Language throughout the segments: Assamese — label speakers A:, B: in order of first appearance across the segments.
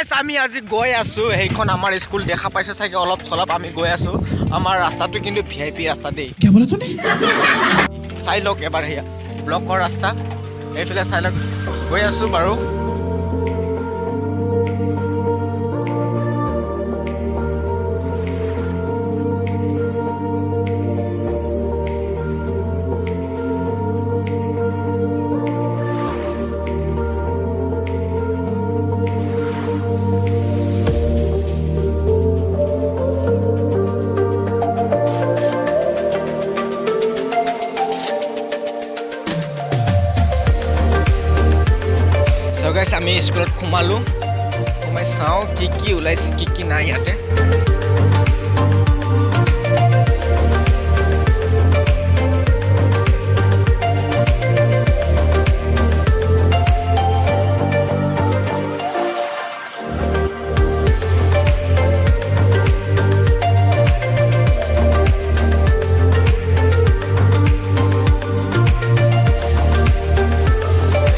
A: গাইস আমি আজি গৈ আছো এইখন আমাৰ স্কুল দেখা পাইছে চাগে অলপ চলপ আমি গৈ আছো আমাৰ ৰাস্তাটো কিন্তু ভিআইপি ৰাস্তা দেই
B: কি বলে তুমি
A: চাই লওক এবাৰ হেয়া ব্লকৰ ৰাস্তা এইফালে চাই লওক গৈ আছো বাৰু guys আমি স্কুলত সোমালো সোমাই চাওঁ কি ওলাইছে কি নাই ইয়াতে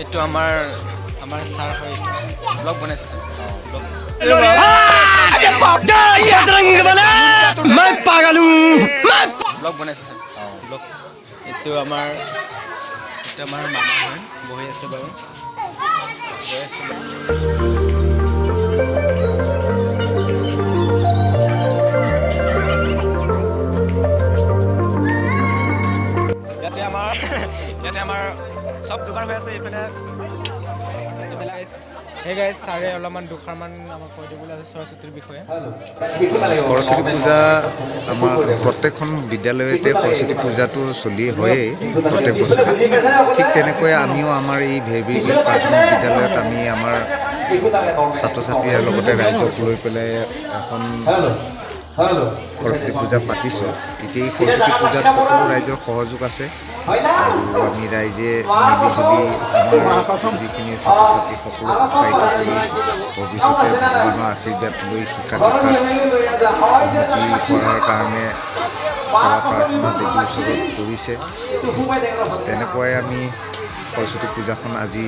A: এইটো আমাৰ sar hoy vlog banase vlog
B: मैं पागल हूं मैं
A: vlog banase vlog eto amar mama hoy bohi ase baru bohi ase yate amar sob dukan hoy ase ifale Hey guys, sare olaman dukharman amar koi dibole ase সরস্বতীর বিষয়ে
C: সরস্বতী পূজা আমাৰ প্ৰত্যেকখন বিদ্যালয়তে সৰস্বতী পূজাটো চলি হয়ে প্ৰত্যেক বছৰ ঠিক তেনেকৈ আমিও আমাৰ এই ভেবি প্ৰাথমিক বিদ্যালয়ত আমি আমাৰ ছাত্ৰ ছাত্ৰীৰ লগতে ৰাইজক লৈ পেলাই এখন সৰস্বতী পূজা পাতিছোঁ এতিয়া এই সৰস্বতী পূজাত সকলো ৰাইজৰ সহযোগ আছে আৰু আমি ৰাইজে মিলিজুলি আমাৰ যিখিনি ছাত্ৰ ছাত্ৰী সকলো উৎসাহিত কৰি ভৱিষ্যতে ভগৱানৰ আশীৰ্বাদ লৈ শিক্ষা দীক্ষাত কৰাৰ কাৰণে সেৱা প্ৰাৰ্থনা দেৱীৰ ওচৰত কৰিছে তেনেকুৱাই আমি সৰস্বতী পূজাখন আজি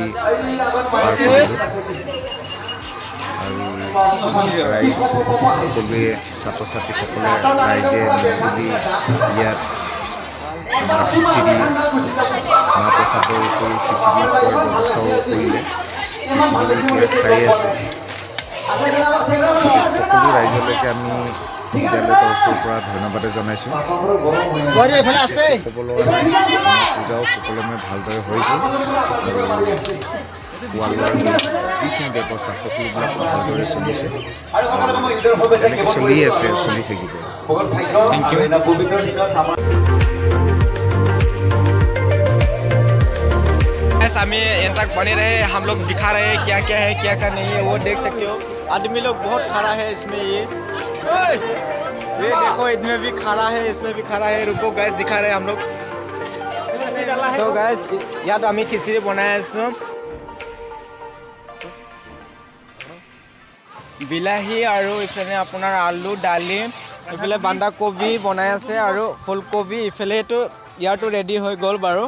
C: পাৰ কৰিলোঁ আৰু ৰাইজ সকলোৱে ছাত্ৰ ছাত্ৰীসকলে ৰাইজে মিলি ইয়াত খিচিৰি মাহ প্ৰসাদৰ উপৰি খিচিৰি খোৱাৰ ব্যৱস্থাও কৰিলে খিচিৰি খাই আছে সকলো ৰাইজলৈকে আমি বিদ্যালয়ৰ তৰফৰ পৰা ধন্যবাদ জনাইছোঁ ক'বলৈ পূজাও সুকলমে ভালদৰে হৈ গ'ল খোৱা লোৱাৰ যিখিনি ব্যৱস্থা সকলোবিলাক ভালদৰে চলিছে তেনেকৈ চলি আছে চলি থাকিব
A: Thank you. हमें यहाँ तक बने रहे हम लोग दिखा रहे हैं क्या है नहीं है वो देख सकते हो आदमी लोग बहुत खड़ा है इसमें ये देखो इसमें भी खड़ा है इसमें भी खड़ा है रुको गैस दिखा रहे हैं हम लोग सो गैस याद हमें खिचड़ी बनाए বিলাহী আৰু ইফালে আপোনাৰ আলু ডালি ইফালে বান্ধাকবি বনাই আছে আৰু ফুলকবি ইফালেটো ইয়াতো ৰেডি হৈ গ'ল বাৰু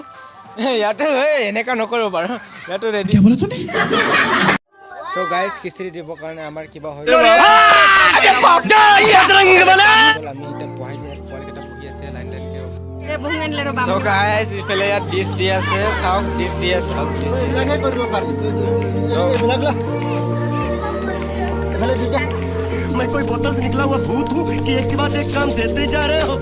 A: ইয়াতো এনেকা নকৰো বাৰু ইয়াতো ৰেডি সো গাইস খিচড়ি দিব কাৰণে আমাৰ কিবা হৈ গ'ল আমি এটা পঢ়াই দিয়া পৰীক্ষাটা পঢ়ি আছে লাইন সো গাইস ইফালে ইয়াত ডিশ দি আছে চাওক ডিশ দি আছে ডিশ দি কৰিব পাৰি
D: मैं कोई बोतल से निकला हुआ भूत हूँ कि एक के बाद एक काम देते जा रहे हो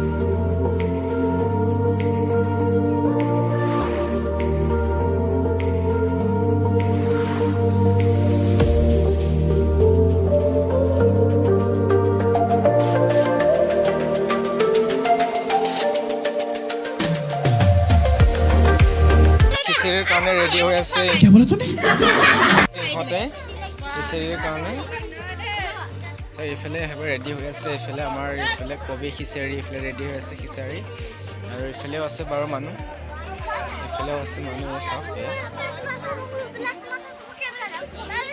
A: খিচিৰিৰ কাৰণে ৰেডি হৈ আছে
B: কি বলে তুমি
A: ইহঁতে খিচিৰিৰ কাৰণে এইফালে হেবা ৰেডি হৈ আছে এইফালে আমাৰ এইফালে কবি খিচিৰি এইফালে ৰেডি হৈ আছে খিচিৰি আৰু এইফালেও আছে বাৰু মানুহ এইফালেও আছে মানুহ চাওক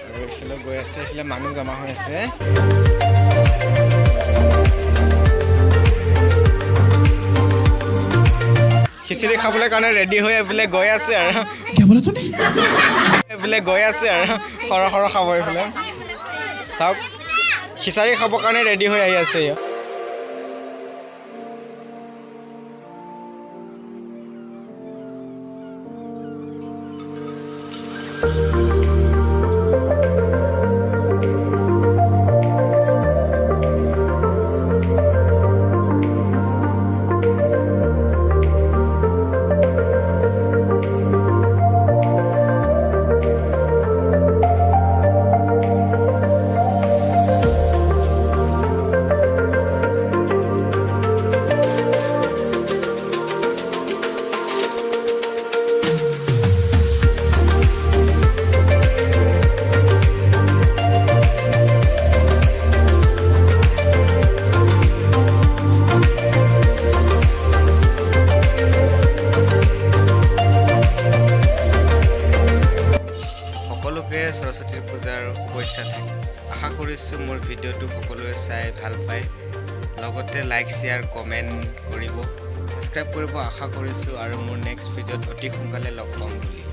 A: আৰু এইফালে গৈ আছে এইফালে মানুহ জমা হৈ আছে খিচিৰি খাবলৈ কাৰণে ৰেডি হৈ এইফালে গৈ আছে আৰু
B: কি বলে তুমি
A: এইফালে গৈ আছে আৰু সৰ খাব এইফালে চাওক খিচাৰি খাবৰ কাৰণে ৰেডি হৈ আহি আছে ইয়া সকলোকে সৰস্বতী পূজাৰ শুভেচ্ছা থাকিল আশা কৰিছোঁ মোৰ ভিডিঅ'টো সকলোৱে চাই ভাল পায় লগতে লাইক শ্বেয়াৰ কমেণ্ট কৰিব ছাবস্ক্ৰাইব কৰিব আশা কৰিছোঁ আৰু মোৰ নেক্সট ভিডিঅ'ত অতি সোনকালে লগ পাম বুলি